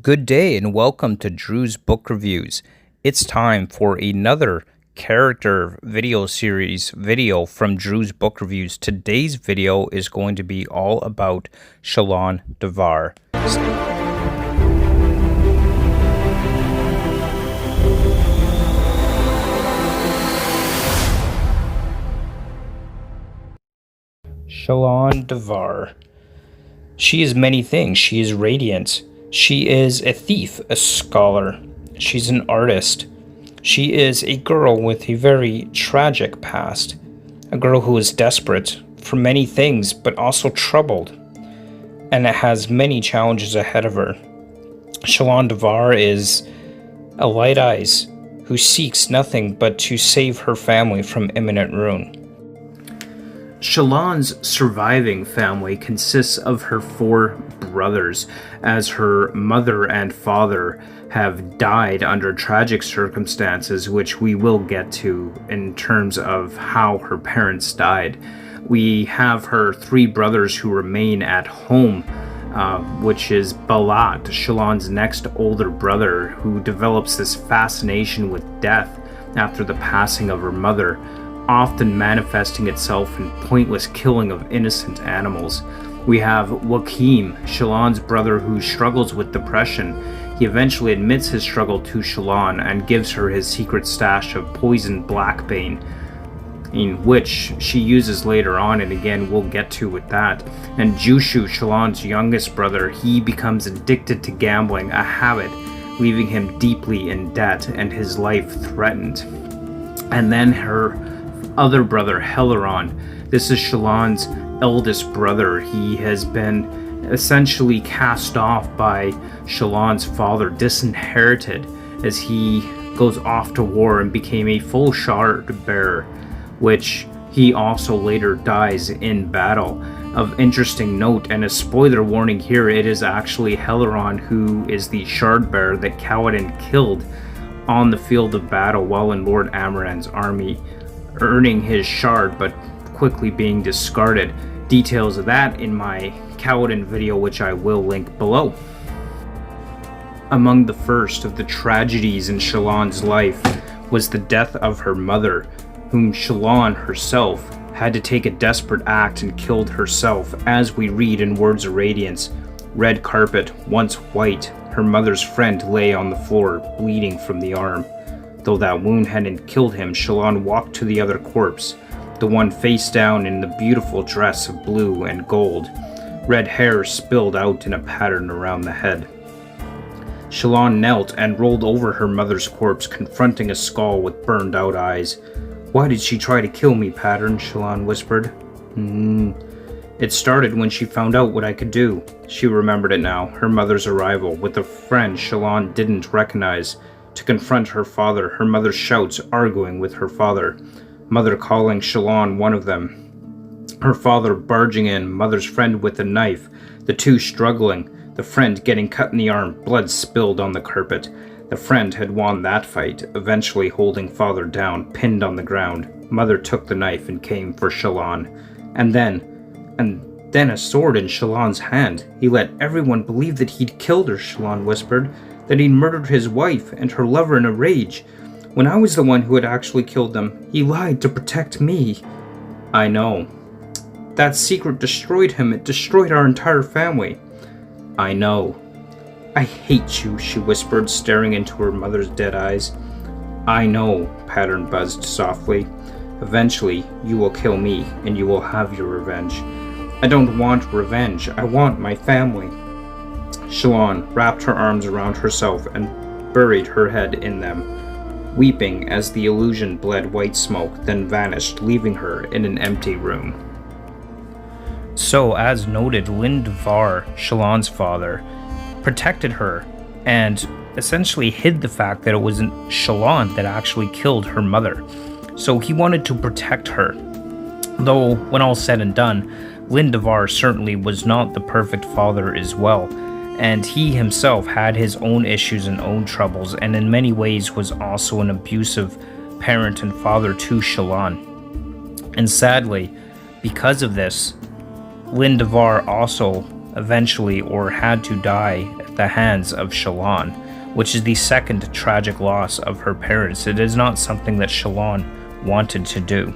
Good day and welcome to Drew's Book Reviews. It's time for another character video series video from Drew's Book Reviews. Today's video is going to be all about Shallan Davar. Shallan Davar. She is many things. She is radiant. She is a thief, a scholar. She's an artist. She is a girl with a very tragic past. A girl who is desperate for many things, but also troubled. And has many challenges ahead of her. Shallan Davar is a light eyes who seeks nothing but to save her family from imminent ruin. Shallan's surviving family consists of her 4 brothers, as her mother and father have died under tragic circumstances, which we will get to in terms of how her parents died. We have her 3 brothers who remain at home, which is Balat, Shallan's next older brother, who develops this fascination with death after the passing of her mother, often manifesting itself in pointless killing of innocent animals. We have Wakim, Shallan's brother, who struggles with depression. He eventually admits his struggle to Shallan and gives her his secret stash of poisoned blackbane, in which she uses later on, and again we'll get to with that. And Jushu, Shallan's youngest brother, he becomes addicted to gambling, a habit leaving him deeply in debt and his life threatened. And then her other brother, Helaron. This is Shallan's eldest brother. He has been essentially cast off by Shallans Father, disinherited, as he goes off to war and became a full shard bearer, which he also later dies in battle. Of interesting note, and a spoiler warning here, it is actually Helaron who is the shard bearer that Kaladin killed on the field of battle while in Lord Amaran's army, earning his shard but quickly being discarded. Details of that in my Kaladin video, which I will link below. Among the first of the tragedies in Shallan's life was the death of her mother, whom Shallan herself had to take a desperate act and killed herself, as we read in Words of Radiance. Red carpet, once white, her mother's friend lay on the floor, bleeding from the arm. Though that wound hadn't killed him, Shallan walked to the other corpse, the one face down in the beautiful dress of blue and gold. Red hair spilled out in a pattern around the head. Shallan knelt and rolled over her mother's corpse, confronting a skull with burned out eyes. "Why did she try to kill me, Pattern?" Shallan whispered. It started when she found out what I could do." She remembered it now, her mother's arrival with a friend Shallan didn't recognize. To confront her father, her mother's shouts arguing with her father, mother calling Shallan one of them, her father barging in, mother's friend with a knife, the two struggling, the friend getting cut in the arm, blood spilled on the carpet. The friend had won that fight, eventually holding father down, pinned on the ground. Mother took the knife and came for Shallan. And then a sword in Shallan's hand. He let everyone believe that he'd killed her, Shallan whispered, that he'd murdered his wife and her lover in a rage. When I was the one who had actually killed them, he lied to protect me. I know. That secret destroyed him. It destroyed our entire family. I know. I hate you, she whispered, staring into her mother's dead eyes. I know, Pattern buzzed softly. Eventually, you will kill me, and you will have your revenge. I don't want revenge. I want my family. Shallan wrapped her arms around herself and buried her head in them, weeping as the illusion bled white smoke, then vanished, leaving her in an empty room. So, as noted, Lyn Davar, Shallan's father, protected her and essentially hid the fact that it wasn't Shallan that actually killed her mother. So he wanted to protect her. Though, when all said and done, Lyn Davar certainly was not the perfect father as well, and he himself had his own issues and own troubles, and in many ways was also an abusive parent and father to Shallan. And sadly, because of this, Lyn Davar also eventually, or had to die at the hands of Shallan, which is the second tragic loss of her parents. It is not something that Shallan wanted to do.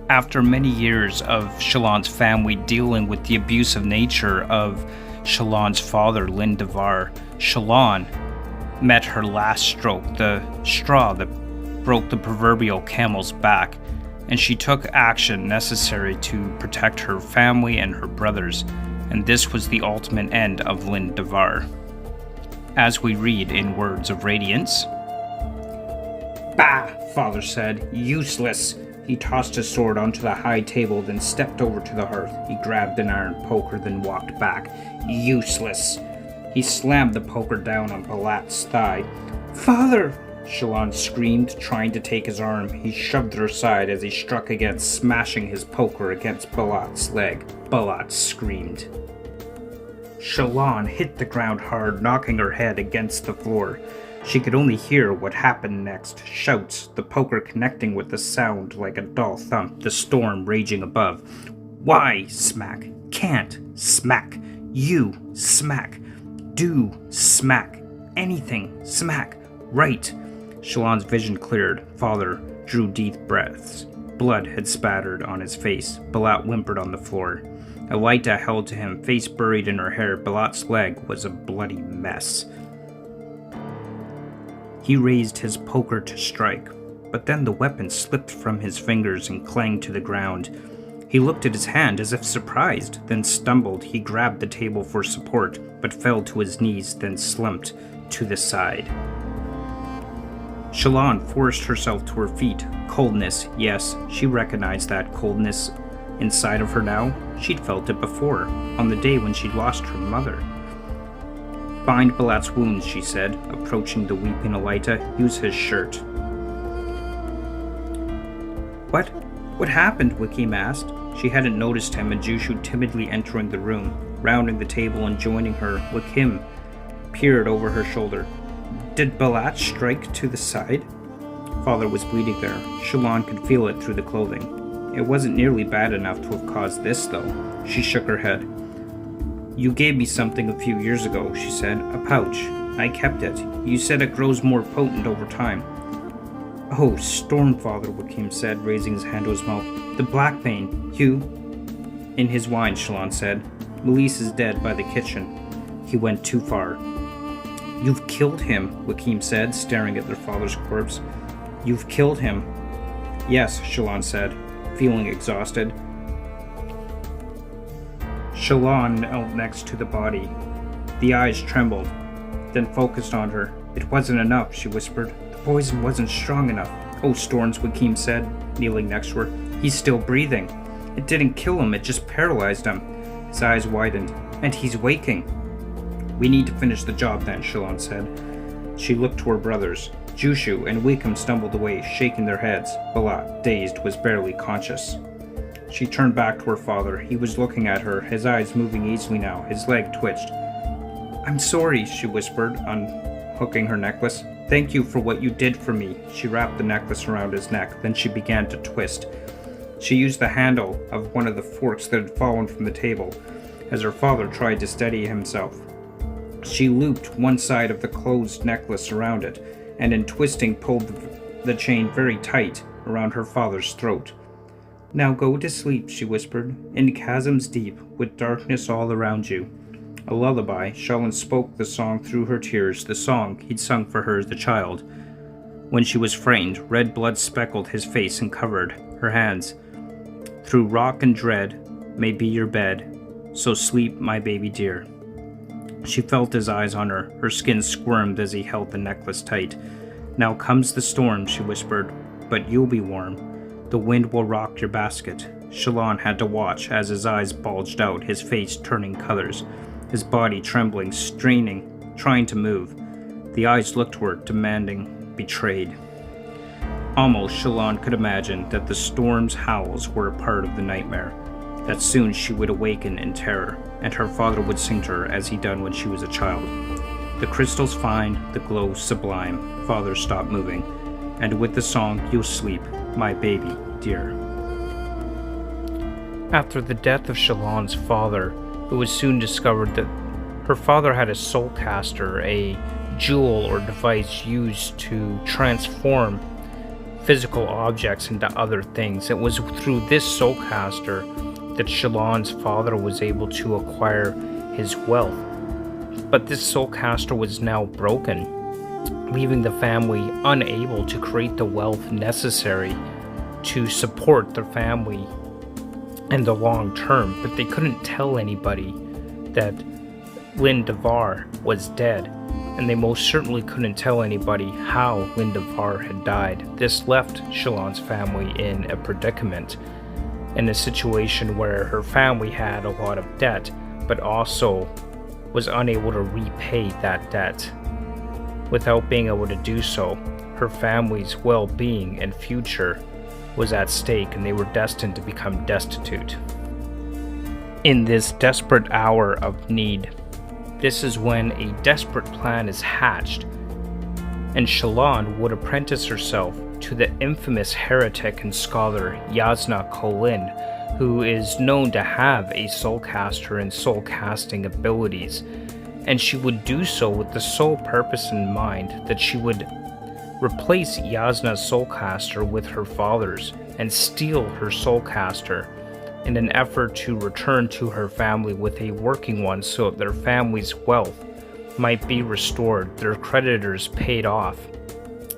After many years of Shallan's family dealing with the abusive nature of Shallan's father, Shallan Davar, Shallan met her last stroke, the straw that broke the proverbial camel's back, and she took action necessary to protect her family and her brothers, and this was the ultimate end of Shallan Davar. As we read in Words of Radiance, "Bah," Father said, "useless." He tossed his sword onto the high table, then stepped over to the hearth. He grabbed an iron poker, then walked back. "Useless." He slammed the poker down on Balat's thigh. "Father!" Shallan screamed, trying to take his arm. He shoved her aside as he struck again, smashing his poker against Balat's leg. Balat screamed. Shallan hit the ground hard, knocking her head against the floor. She could only hear what happened next. Shouts, the poker connecting with the sound like a dull thump, the storm raging above. "Why?" Smack. "Can't." Smack. "You." Smack. "Do." Smack. "Anything." Smack. "Right." Shallan's vision cleared. Father drew deep breaths. Blood had spattered on his face. Balat whimpered on the floor. Elita held to him, face buried in her hair. Balat's leg was a bloody mess. He raised his poker to strike, but then the weapon slipped from his fingers and clanged to the ground. He looked at his hand as if surprised, then stumbled. He grabbed the table for support, but fell to his knees, then slumped to the side. Shallan forced herself to her feet. Coldness, yes, she recognized that coldness inside of her now. She'd felt it before, on the day when she'd lost her mother. "Bind Balat's wounds," she said, approaching the weeping Elita. "Use his shirt." What happened?" Wakim asked. She hadn't noticed him and Jushu timidly entering the room. Rounding the table and joining her, Wakim peered over her shoulder. "Did Balat strike to the side?" Father was bleeding there. Shallan could feel it through the clothing. It wasn't nearly bad enough to have caused this, though. She shook her head. "You gave me something a few years ago," she said. "A pouch. I kept it. You said it grows more potent over time." "Oh, Storm, Father," Wakim said, raising his hand to his mouth. "The black pain. You..." "In his wine," Shallan said. "Melise is dead by the kitchen." He went too far. "You've killed him," Wakim said, staring at their father's corpse. "You've killed him." "Yes," Shallan said, feeling exhausted. Shallan knelt next to the body. The eyes trembled, then focused on her. "It wasn't enough," she whispered. "The poison wasn't strong enough." "Oh, Storms," Wakim said, kneeling next to her. "He's still breathing. It didn't kill him, it just paralyzed him." His eyes widened. "And he's waking." "We need to finish the job then," Shallan said. She looked to her brothers. Jushu and Wakim stumbled away, shaking their heads. Balat, dazed, was barely conscious. She turned back to her father. He was looking at her, his eyes moving easily now. His leg twitched. "I'm sorry," she whispered, unhooking her necklace. "Thank you for what you did for me." She wrapped the necklace around his neck, then she began to twist. She used the handle of one of the forks that had fallen from the table, as her father tried to steady himself. She looped one side of the closed necklace around it, and in twisting pulled the chain very tight around her father's throat. "Now go to sleep," she whispered, "in chasms deep, with darkness all around you." A lullaby, Shallan spoke the song through her tears, the song he'd sung for her as a child. When she was frightened, red blood speckled his face and covered her hands. "Through rock and dread may be your bed, so sleep, my baby dear." She felt his eyes on her. Her skin squirmed as he held the necklace tight. "Now comes the storm," she whispered, "but you'll be warm. The wind will rock your basket." Shallan had to watch as his eyes bulged out, his face turning colors, his body trembling, straining, trying to move. The eyes looked toward, demanding, betrayed. Almost Shallan could imagine that the storm's howls were a part of the nightmare, that soon she would awaken in terror, and her father would sing to her as he done when she was a child. "The crystal's fine, the glow sublime." Father stopped moving. "And with the song you'll sleep, my baby dear." After the death of Shallan's father, it was soon discovered that Her father had a Soulcaster, a jewel or device used to transform physical objects into other things. It was through this Soulcaster that Shallan's father was able to acquire his wealth. But this Soulcaster was now broken, leaving the family unable to create the wealth necessary to support their family in the long term. But they couldn't tell anybody that Lynn Davar was dead, and they most certainly couldn't tell anybody how Lynn Davar had died. This left Shallan's family in a predicament, in a situation where her family had a lot of debt, but also was unable to repay that debt. Without being able to do so, her family's well-being and future was at stake, and they were destined to become destitute. In this desperate hour of need, this is when a desperate plan is hatched, and Shallan would apprentice herself to the infamous heretic and scholar Yasna Kaladin, who is known to have a Soulcaster and soul-casting abilities, and she would do so with the sole purpose in mind that she would replace Yasna's Soulcaster with her father's and steal her Soulcaster in an effort to return to her family with a working one so that their family's wealth might be restored, their creditors paid off,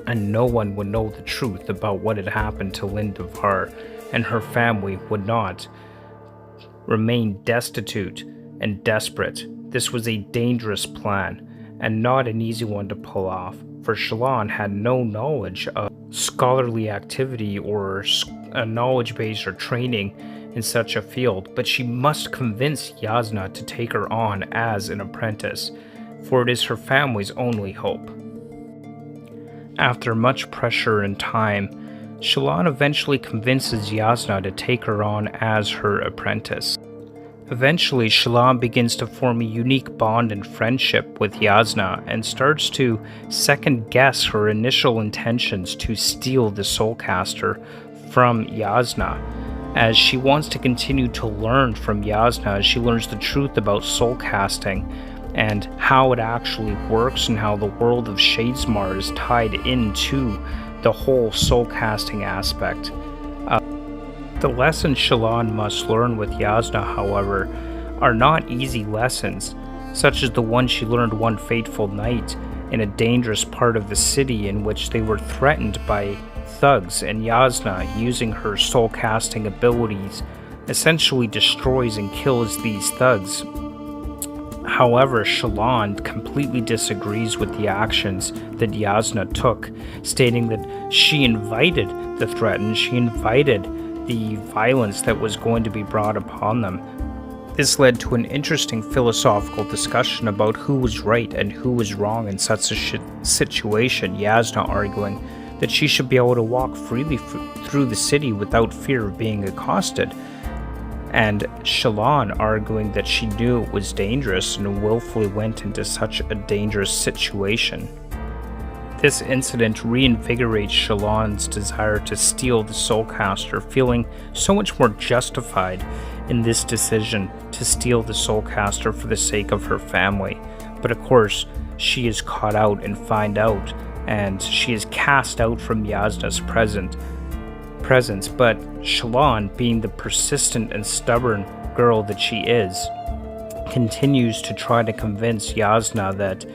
and no one would know the truth about what had happened to Lynn Davar, and her family would not remain destitute and desperate. This was a dangerous plan, and not an easy one to pull off, for Shallan had no knowledge of scholarly activity or a knowledge base or training in such a field, but she must convince Yasna to take her on as an apprentice, for it is her family's only hope. After much pressure and time, Shallan eventually convinces Yasna to take her on as her apprentice. Eventually, Shallan begins to form a unique bond and friendship with Yasna and starts to second-guess her initial intentions to steal the Soulcaster from Yasna, as she wants to continue to learn from Yasna as she learns the truth about soulcasting and how it actually works and how the world of Shadesmar is tied into the whole soulcasting aspect. The lessons Shallan must learn with Yasna, however, are not easy lessons, such as the one she learned one fateful night in a dangerous part of the city in which they were threatened by thugs, and Yasna, using her soul-casting abilities, essentially destroys and kills these thugs. However, Shallan completely disagrees with the actions that Yasna took, stating that she invited the threat and she invited the violence that was going to be brought upon them. This led to an interesting philosophical discussion about who was right and who was wrong in such a situation, Yasna arguing that she should be able to walk freely through the city without fear of being accosted, and Shallan arguing that she knew it was dangerous and willfully went into such a dangerous situation. This incident reinvigorates Shallan's desire to steal the Soulcaster, feeling so much more justified in this decision to steal the Soulcaster for the sake of her family. But of course, she is caught out and find out, and she is cast out from Yasna's presence. But Shallan, being the persistent and stubborn girl that she is, continues to try to convince Yasna that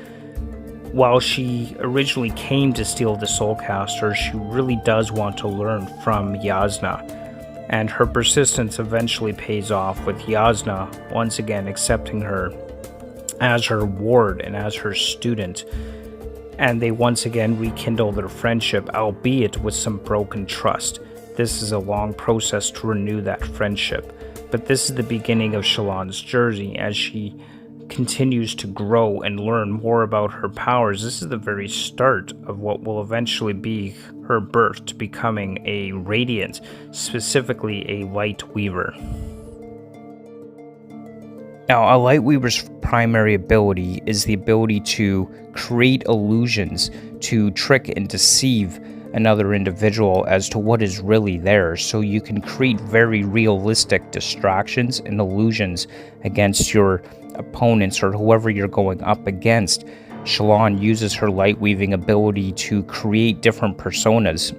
while she originally came to steal the Soulcaster, she really does want to learn from Yasna, and her persistence eventually pays off, with Yasna once again accepting her as her ward and as her student, and they once again rekindle their friendship, albeit with some broken trust. This is a long process to renew that friendship, but this is the beginning of Shallan's journey as she continues to grow and learn more about her powers. This is the very start of what will eventually be her birth to becoming a Radiant, specifically a Light Weaver. Now, a Light Weaver's primary ability is the ability to create illusions, to trick and deceive another individual as to what is really there, so you can create very realistic distractions and illusions against your opponents or whoever you're going up against, Shallan uses her light weaving ability to create different personas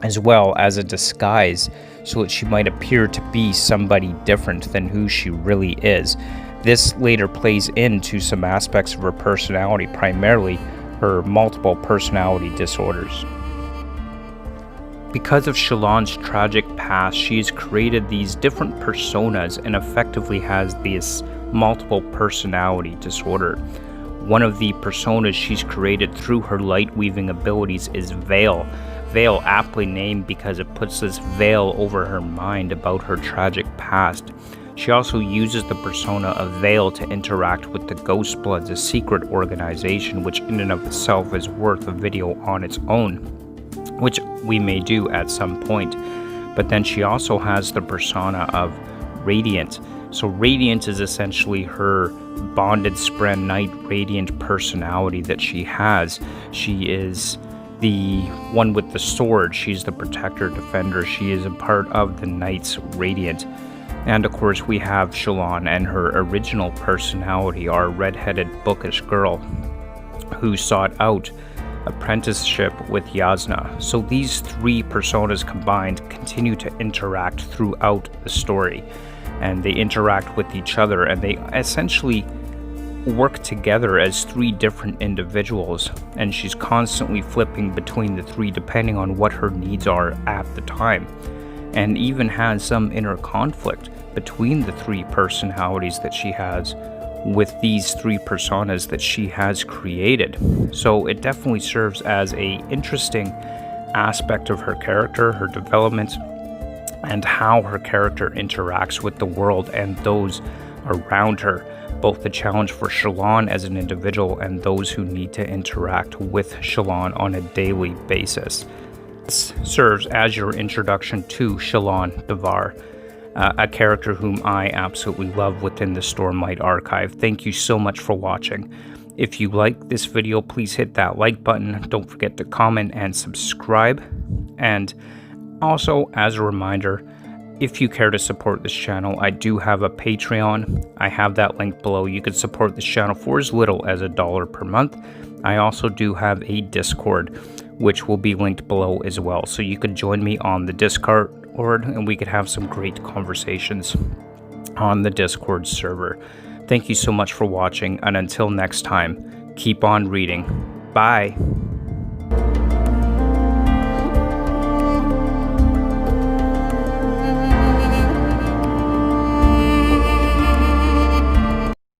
as well as a disguise so that she might appear to be somebody different than who she really is. This later plays into some aspects of her personality, primarily her multiple personality disorders. Because of Shallan's tragic past, she's created these different personas and effectively has this multiple personality disorder. One of the personas she's created through her light weaving abilities is Veil. Veil, aptly named because it puts this veil over her mind about her tragic past. She also uses the persona of Veil to interact with the Ghost Bloods, a secret organization which in and of itself is worth a video on its own, which we may do at some point. But then she also has the persona of Radiant. So Radiant is essentially her bonded Spren Knight Radiant personality that she has. She is the one with the sword. She's the protector, defender. She is a part of the Knights Radiant. And of course we have Shallan and her original personality, our red-headed bookish girl who sought out apprenticeship with Yasna. So these three personas combined continue to interact throughout the story, and they interact with each other, and they essentially work together as three different individuals, and she's constantly flipping between the three depending on what her needs are at the time, and even has some inner conflict between the three personalities that she has with these three personas that she has created. So it definitely serves as a interesting aspect of her character, her development, and how her character interacts with the world and those around her, both the challenge for Shallan as an individual and those who need to interact with Shallan on a daily basis. This serves as your introduction to Shallan Davar, a character whom I absolutely love within the Stormlight archive. Thank you so much for watching. If you like this video, please hit that like button. Don't forget to comment and subscribe. And also, as a reminder, if you care to support this channel, I do have a Patreon. I have that link below. You can support this channel for as little as $1 per month. I also do have a Discord, which will be linked below as well. So you could join me on the Discord, and we could have some great conversations on the Discord server. Thank you so much for watching, and until next time, keep on reading. Bye.